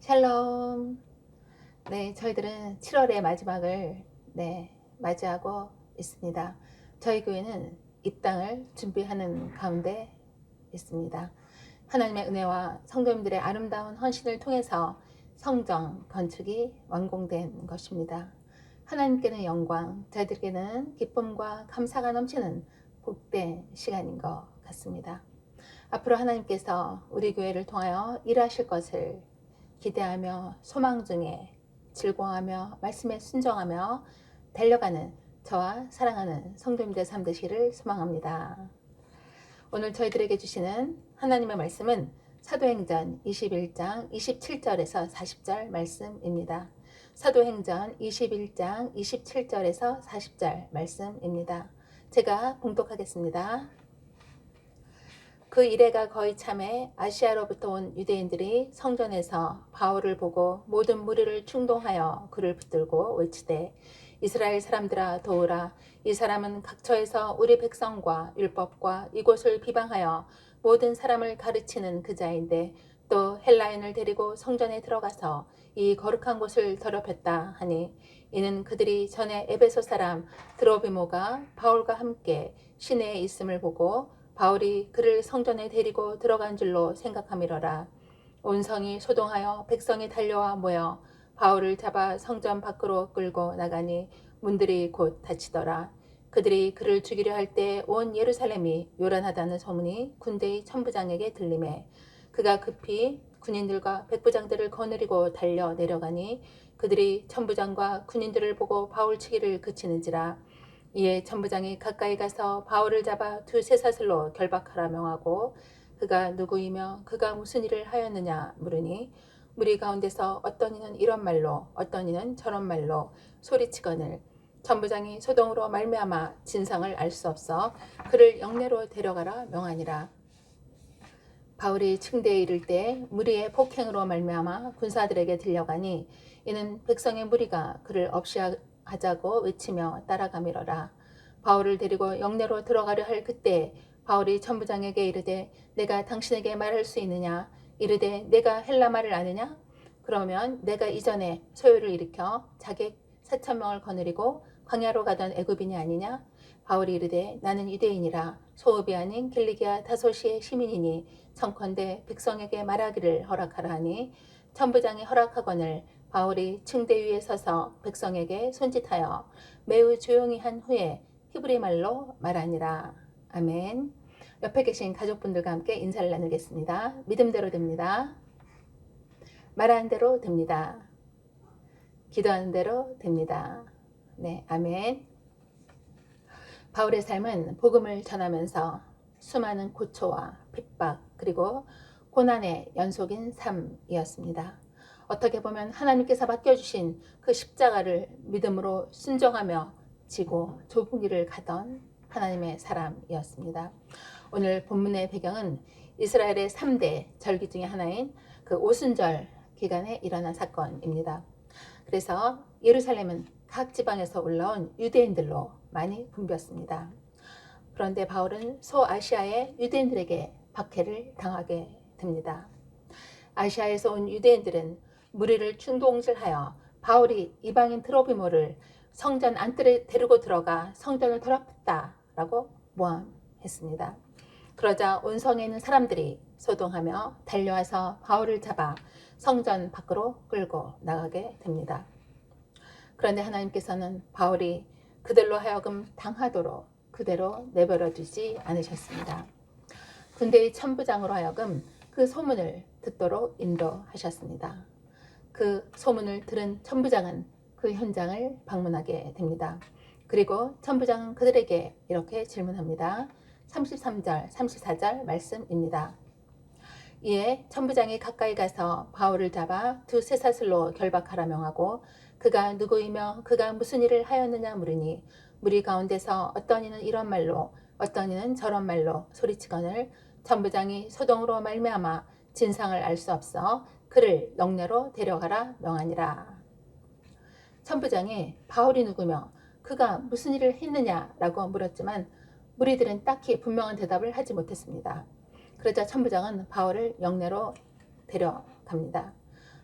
샬롬. 네, 저희들은 7월의 마지막을 맞이하고 있습니다. 저희 교회는 입당을 준비하는 가운데 있습니다. 하나님의 은혜와 성도님들의 아름다운 헌신을 통해서 성전 건축이 완공된 것입니다. 하나님께는 영광, 저희들께는 기쁨과 감사가 넘치는 복된 시간인 것 같습니다. 앞으로 하나님께서 우리 교회를 통하여 일하실 것을 기대하며 소망 중에 즐거워하며 말씀에 순종하며 달려가는 저와 사랑하는 성도님들 삶 되시기를 소망합니다. 오늘 저희들에게 주시는 하나님의 말씀은 사도행전 21장 27절에서 40절 말씀입니다. 사도행전 21장 27절에서 40절 말씀입니다. 제가 봉독하겠습니다. 그 이래가 거의 참에 아시아로부터 온 유대인들이 성전에서 바울을 보고 모든 무리를 충동하여 그를 붙들고 외치되 이스라엘 사람들아 도우라. 이 사람은 각처에서 우리 백성과 율법과 이곳을 비방하여 모든 사람을 가르치는 그 자인데 또 헬라인을 데리고 성전에 들어가서 이 거룩한 곳을 더럽혔다 하니 이는 그들이 전에 에베소 사람 드로비모가 바울과 함께 시내에 있음을 보고 바울이 그를 성전에 데리고 들어간 줄로 생각함이러라. 온 성이 소동하여 백성이 달려와 모여 바울을 잡아 성전 밖으로 끌고 나가니 문들이 곧 닫히더라. 그들이 그를 죽이려 할 때 온 예루살렘이 요란하다는 소문이 군대의 천부장에게 들리매 그가 급히 군인들과 백부장들을 거느리고 달려 내려가니 그들이 천부장과 군인들을 보고 바울 치기를 그치는지라. 이에 천부장이 가까이 가서 바울을 잡아 두세 사슬로 결박하라 명하고 그가 누구이며 그가 무슨 일을 하였느냐 물으니 무리 가운데서 어떤 이는 이런 말로 어떤 이는 저런 말로 소리치거늘 천부장이 소동으로 말미암아 진상을 알 수 없어 그를 영내로 데려가라 명하니라. 바울이 층대에 이를 때 무리의 폭행으로 말미암아 군사들에게 들려가니 이는 백성의 무리가 그를 없이하자고 외치며 따라가미러라. 바울을 데리고 영내로 들어가려 할 그때 바울이 천부장에게 이르되 내가 당신에게 말할 수 있느냐 이르되 내가 헬라 말을 아느냐 그러면 내가 이전에 소요를 일으켜 자객 4,000명을 거느리고 광야로 가던 애굽인이 아니냐. 바울이 이르되 나는 유대인이라 소읍이 아닌 길리기아 다소시의 시민이니 청컨대 백성에게 말하기를 허락하라 하니 천부장이 허락하거늘 바울이 층대 위에 서서 백성에게 손짓하여 매우 조용히 한 후에 히브리 말로 말하니라. 아멘. 옆에 계신 가족분들과 함께 인사를 나누겠습니다. 믿음대로 됩니다. 말하는 대로 됩니다. 기도하는 대로 됩니다. 네, 아멘. 바울의 삶은 복음을 전하면서 수많은 고초와 핍박 그리고 고난의 연속인 삶이었습니다. 어떻게 보면 하나님께서 맡겨주신 그 십자가를 믿음으로 순종하며 지고 좁은 길을 가던 하나님의 사람이었습니다. 오늘 본문의 배경은 이스라엘의 3대 절기 중에 하나인 그 오순절 기간에 일어난 사건입니다. 그래서 예루살렘은 각 지방에서 올라온 유대인들로 많이 붐볐습니다. 그런데 바울은 소아시아의 유대인들에게 박해를 당하게 됩니다. 아시아에서 온 유대인들은 무리를 충동질하여 바울이 이방인 드로비모를 성전 안뜰에 데리고 들어가 성전을 더럽혔다라고 모함했습니다. 그러자 온 성에 있는 사람들이 소동하며 달려와서 바울을 잡아 성전 밖으로 끌고 나가게 됩니다. 그런데 하나님께서는 바울이 그들로 하여금 당하도록 그대로 내버려 두지 않으셨습니다. 군대의 천부장으로 하여금 그 소문을 듣도록 인도하셨습니다. 그 소문을 들은 천부장은 그 현장을 방문하게 됩니다. 그리고 천부장은 그들에게 이렇게 질문합니다. 33절, 34절 말씀입니다. 이에 천부장이 가까이 가서 바울을 잡아 두세 사슬로 결박하라 명하고 그가 누구이며 그가 무슨 일을 하였느냐 물으니 무리 가운데서 어떤 이는 이런 말로 어떤 이는 저런 말로 소리치거늘 천부장이 소동으로 말미암아 진상을 알 수 없어 그를 영내로 데려가라 명하니라. 천부장이 바울이 누구며 그가 무슨 일을 했느냐라고 물었지만 무리들은 딱히 분명한 대답을 하지 못했습니다. 그러자 천부장은 바울을 영내로 데려갑니다.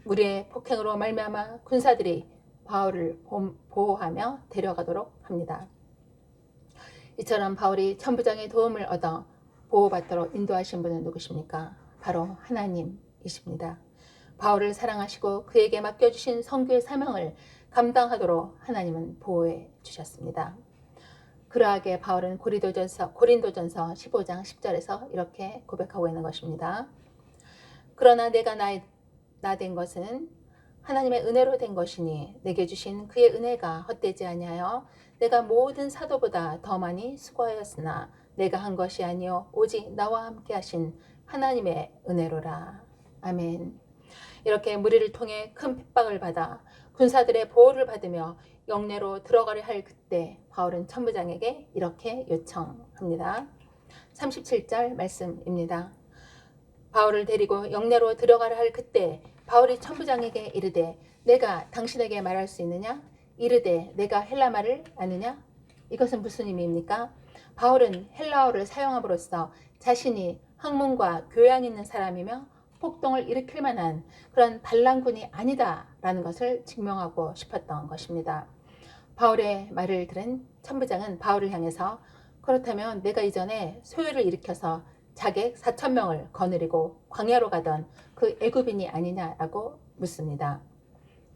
무리의 폭행으로 말미암아 군사들이 바울을 보호하며 데려가도록 합니다. 이처럼 바울이 천부장의 도움을 얻어 보호받도록 인도하신 분은 누구십니까? 바로 하나님이십니다. 바울을 사랑하시고 그에게 맡겨주신 선교의 사명을 감당하도록 하나님은 보호해 주셨습니다. 그러하게 바울은 고린도전서 15장 10절에서 이렇게 고백하고 있는 것입니다. 그러나 내가 나 된 것은 하나님의 은혜로 된 것이니 내게 주신 그의 은혜가 헛되지 아니하여 내가 모든 사도보다 더 많이 수고하였으나 내가 한 것이 아니요 오직 나와 함께 하신 하나님의 은혜로라. 아멘. 이렇게 무리를 통해 큰 핍박을 받아 군사들의 보호를 받으며 영내로 들어가려 할 그때 바울은 천부장에게 이렇게 요청합니다. 37절 말씀입니다. 바울을 데리고 영내로 들어가려 할 그때 바울이 천부장에게 이르되 내가 당신에게 말할 수 있느냐? 이르되 내가 헬라말을 아느냐? 이것은 무슨 의미입니까? 바울은 헬라어를 사용함으로써 자신이 학문과 교양 있는 사람이며 폭동을 일으킬 만한 그런 반란군이 아니다라는 것을 증명하고 싶었던 것입니다. 바울의 말을 들은 천부장은 바울을 향해서 그렇다면 내가 이전에 소요를 일으켜서 자객 4,000명을 거느리고 광야로 가던 그 애굽인이 아니냐라고 묻습니다.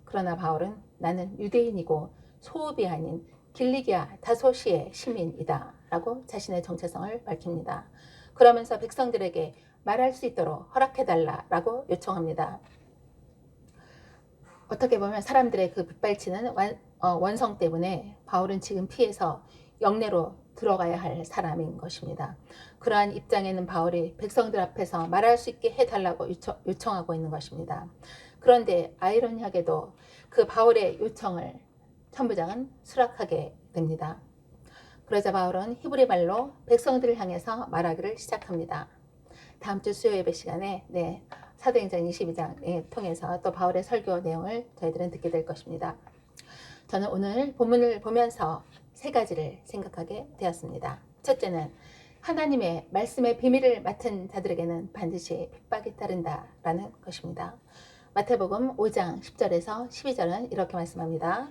그러나 바울은 나는 유대인이고 소읍이 아닌 길리기아 다소시의 시민이다 라고 자신의 정체성을 밝힙니다. 그러면서 백성들에게 말할 수 있도록 허락해달라 라고 요청합니다. 어떻게 보면 사람들의 그 빗발치는 원성 때문에 바울은 지금 피해서 영내로 들어가야 할 사람인 것입니다. 그러한 입장에는 바울이 백성들 앞에서 말할 수 있게 해달라고 요청하고 있는 것입니다. 그런데 아이러니하게도 그 바울의 요청을 천부장은 수락하게 됩니다. 그러자 바울은 히브리 말로 백성들을 향해서 말하기를 시작합니다. 다음 주 수요 예배 시간에 사도행전 22장을 통해서 또 바울의 설교 내용을 저희들은 듣게 될 것입니다. 저는 오늘 본문을 보면서 세 가지를 생각하게 되었습니다. 첫째는 하나님의 말씀의 비밀을 맡은 자들에게는 반드시 핍박이 따른다라는 것입니다. 마태복음 5장 10절에서 12절은 이렇게 말씀합니다.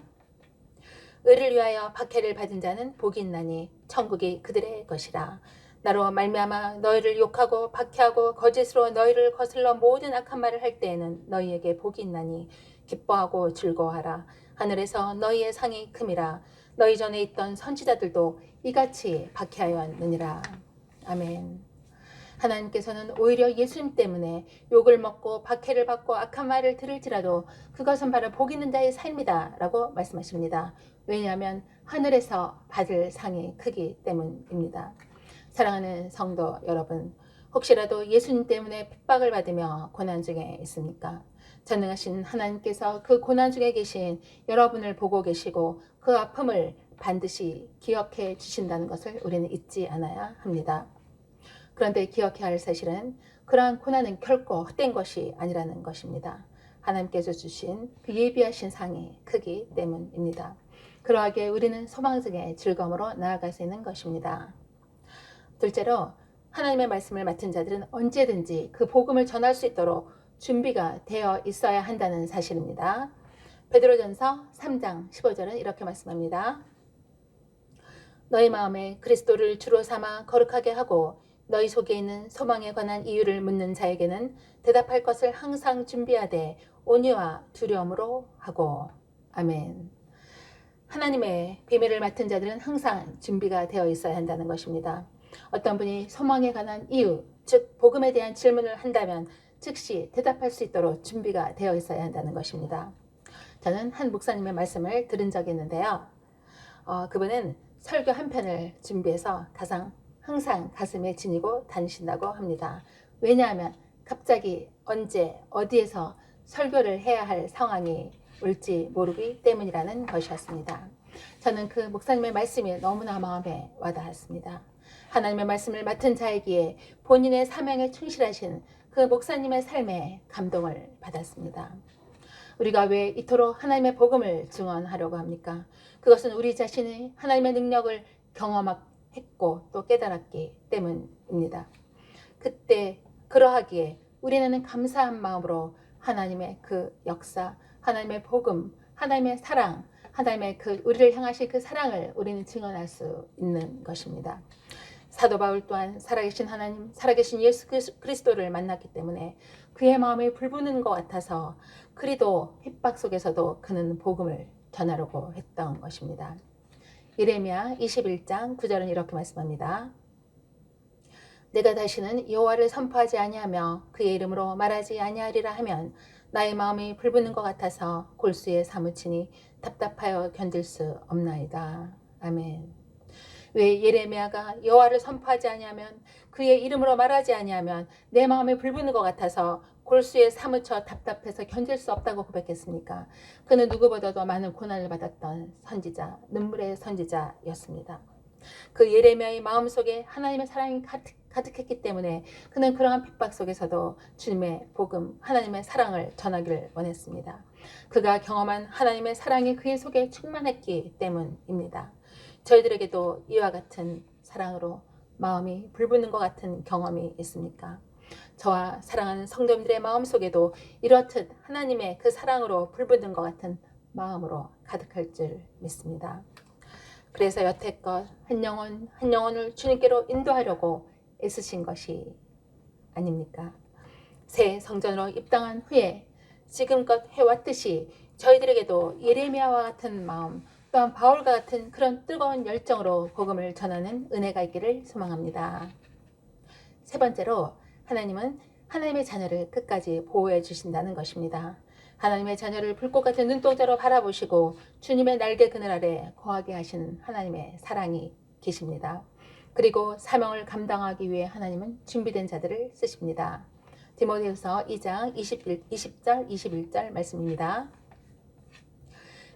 의를 위하여 박해를 받은 자는 복이 있나니 천국이 그들의 것이라. 나로 말미암아 너희를 욕하고 박해하고 거짓으로 너희를 거슬러 모든 악한 말을 할 때에는 너희에게 복이 있나니 기뻐하고 즐거워하라. 하늘에서 너희의 상이 큼이라. 너희 전에 있던 선지자들도 이같이 박해하였느니라. 아멘. 하나님께서는 오히려 예수님 때문에 욕을 먹고 박해를 받고 악한 말을 들을지라도 그것은 바로 복 있는 자의 삶이다 라고 말씀하십니다. 왜냐하면 하늘에서 받을 상이 크기 때문입니다. 사랑하는 성도 여러분, 혹시라도 예수님 때문에 핍박을 받으며 고난 중에 있습니까? 전능하신 하나님께서 그 고난 중에 계신 여러분을 보고 계시고 그 아픔을 반드시 기억해 주신다는 것을 우리는 잊지 않아야 합니다. 그런데 기억해야 할 사실은 그러한 고난은 결코 헛된 것이 아니라는 것입니다. 하나님께서 주신 그 예비하신 상이 크기 때문입니다. 그러하기에 우리는 소망적인 즐거움으로 나아갈 수 있는 것입니다. 둘째로 하나님의 말씀을 맡은 자들은 언제든지 그 복음을 전할 수 있도록 준비가 되어 있어야 한다는 사실입니다. 베드로전서 3장 15절은 이렇게 말씀합니다. 너희 마음에 그리스도를 주로 삼아 거룩하게 하고 너희 속에 있는 소망에 관한 이유를 묻는 자에게는 대답할 것을 항상 준비하되 온유와 두려움으로 하고. 아멘. 하나님의 비밀을 맡은 자들은 항상 준비가 되어 있어야 한다는 것입니다. 어떤 분이 소망에 관한 이유, 즉 복음에 대한 질문을 한다면 즉시 대답할 수 있도록 준비가 되어 있어야 한다는 것입니다. 저는 한 목사님의 말씀을 들은 적이 있는데요. 그분은 설교 한 편을 준비해서 항상 가슴에 지니고 다니신다고 합니다. 왜냐하면 갑자기 언제 어디에서 설교를 해야 할 상황이 올지 모르기 때문이라는 것이었습니다. 저는 그 목사님의 말씀이 너무나 마음에 와닿았습니다. 하나님의 말씀을 맡은 자이기에 본인의 사명에 충실하신 그 목사님의 삶에 감동을 받았습니다. 우리가 왜 이토록 하나님의 복음을 증언하려고 합니까? 그것은 우리 자신이 하나님의 능력을 경험했고 또 깨달았기 때문입니다. 그때 그러하기에 우리는 감사한 마음으로 하나님의 그 역사, 하나님의 복음, 하나님의 사랑, 하나님의 그 우리를 향하신 그 사랑을 우리는 증언할 수 있는 것입니다. 사도 바울 또한 살아계신 하나님, 살아계신 예수 그리스도를 만났기 때문에 그의 마음이 불붙는 것 같아서 그리도 핍박 속에서도 그는 복음을 전하려고 했던 것입니다. 예레미야 21장 9절은 이렇게 말씀합니다. 내가 다시는 여호와를 선포하지 아니하며 그의 이름으로 말하지 아니하리라 하면 나의 마음이 불붙는 것 같아서 골수에 사무치니 답답하여 견딜 수 없나이다. 아멘. 왜 예레미야가 여호와를 선포하지 아니하면 그의 이름으로 말하지 아니하면 내 마음이 불붙는 것 같아서 골수에 사무쳐 답답해서 견딜 수 없다고 고백했습니까? 그는 누구보다도 많은 고난을 받았던 선지자, 눈물의 선지자였습니다. 그 예레미야의 마음속에 하나님의 사랑이 가득했기 때문에 그는 그러한 핍박 속에서도 주님의 복음, 하나님의 사랑을 전하기를 원했습니다. 그가 경험한 하나님의 사랑이 그의 속에 충만했기 때문입니다. 저희들에게도 이와 같은 사랑으로 마음이 불붙는 것 같은 경험이 있습니까? 저와 사랑하는 성도님들의 마음속에도 이렇듯 하나님의 그 사랑으로 불붙는 것 같은 마음으로 가득할 줄 믿습니다. 그래서 여태껏 한 영혼을 주님께로 인도하려고 애쓰신 것이 아닙니까? 새 성전으로 입당한 후에 지금껏 해왔듯이 저희들에게도 예레미야와 같은 마음, 또한 바울과 같은 그런 뜨거운 열정으로 복음을 전하는 은혜가 있기를 소망합니다. 세 번째로, 하나님은 하나님의 자녀를 끝까지 보호해 주신다는 것입니다. 하나님의 자녀를 불꽃 같은 눈동자로 바라보시고 주님의 날개 그늘 아래 거하게 하신 하나님의 사랑이 계십니다. 그리고 사명을 감당하기 위해 하나님은 준비된 자들을 쓰십니다. 디모데후서 2장 20절 21절 말씀입니다.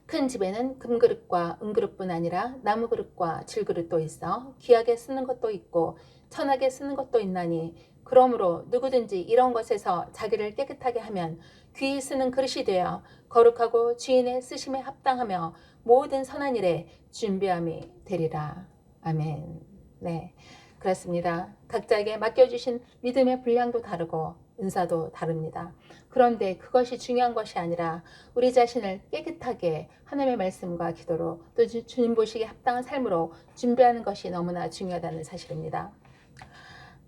큰 집에는 금그릇과 은그릇뿐 아니라 나무그릇과 질그릇도 있어 귀하게 쓰는 것도 있고 천하게 쓰는 것도 있나니 그러므로 누구든지 이런 것에서 자기를 깨끗하게 하면 귀히 쓰는 그릇이 되어 거룩하고 주인의 쓰심에 합당하며 모든 선한 일에 준비함이 되리라. 아멘. 네, 그렇습니다. 각자에게 맡겨주신 믿음의 분량도 다르고 은사도 다릅니다. 그런데 그것이 중요한 것이 아니라 우리 자신을 깨끗하게 하나님의 말씀과 기도로 또 주님 보시기에 합당한 삶으로 준비하는 것이 너무나 중요하다는 사실입니다.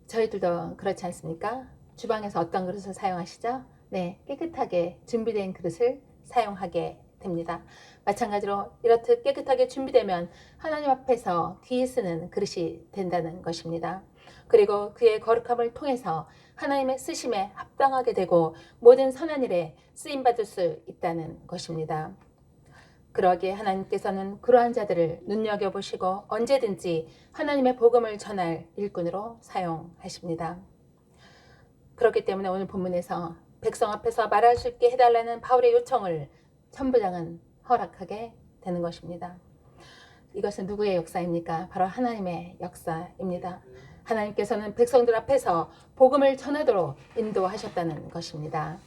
저희들도 그렇지 않습니까? 주방에서 어떤 그릇을 사용하시죠? 네, 깨끗하게 준비된 그릇을 사용하게 됩니다. 마찬가지로 이렇듯 깨끗하게 준비되면 하나님 앞에서 귀히 쓰는 그릇이 된다는 것입니다. 그리고 그의 거룩함을 통해서 하나님의 쓰심에 합당하게 되고 모든 선한 일에 쓰임받을 수 있다는 것입니다. 그러기에 하나님께서는 그러한 자들을 눈여겨보시고 언제든지 하나님의 복음을 전할 일꾼으로 사용하십니다. 그렇기 때문에 오늘 본문에서 백성 앞에서 말할 수 있게 해달라는 바울의 요청을 천부장은 허락하게 되는 것입니다. 이것은 누구의 역사입니까? 바로 하나님의 역사입니다. 하나님께서는 백성들 앞에서 복음을 전하도록 인도하셨다는 것입니다.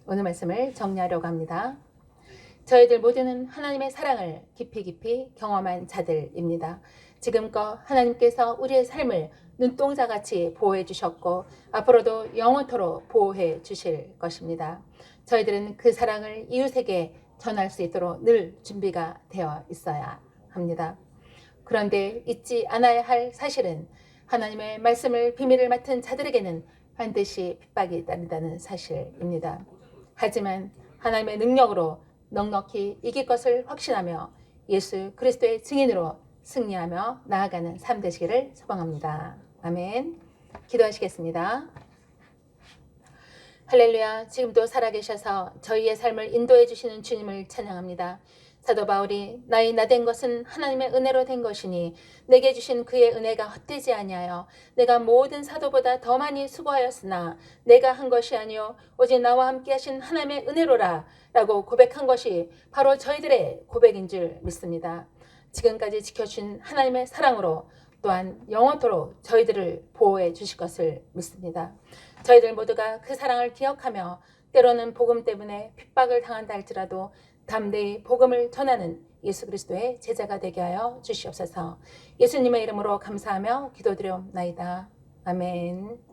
오늘 말씀을 정리하려고 합니다. 저희들 모두는 하나님의 사랑을 깊이 경험한 자들입니다. 지금껏 하나님께서 우리의 삶을 눈동자같이 보호해 주셨고 앞으로도 영원토록 보호해 주실 것입니다. 저희들은 그 사랑을 이웃에게 전할 수 있도록 늘 준비가 되어 있어야 합니다. 그런데 잊지 않아야 할 사실은 하나님의 말씀을 비밀을 맡은 자들에게는 반드시 핍박이 따른다는 사실입니다. 하지만 하나님의 능력으로 넉넉히 이길 것을 확신하며 예수 그리스도의 증인으로 승리하며 나아가는 삶 되시기를 소망합니다. 아멘. 기도하시겠습니다. 할렐루야. 지금도 살아계셔서 저희의 삶을 인도해 주시는 주님을 찬양합니다. 사도 바울이 나의 나된 것은 하나님의 은혜로 된 것이니 내게 주신 그의 은혜가 헛되지 아니하여 내가 모든 사도보다 더 많이 수고하였으나 내가 한 것이 아니요 오직 나와 함께 하신 하나님의 은혜로라 라고 고백한 것이 바로 저희들의 고백인 줄 믿습니다. 지금까지 지켜준 하나님의 사랑으로 또한 영원토록 저희들을 보호해 주실 것을 믿습니다. 저희들 모두가 그 사랑을 기억하며 때로는 복음 때문에 핍박을 당한다 할지라도 담대히 복음을 전하는 예수 그리스도의 제자가 되게 하여 주시옵소서. 예수님의 이름으로 감사하며 기도드리옵나이다. 아멘.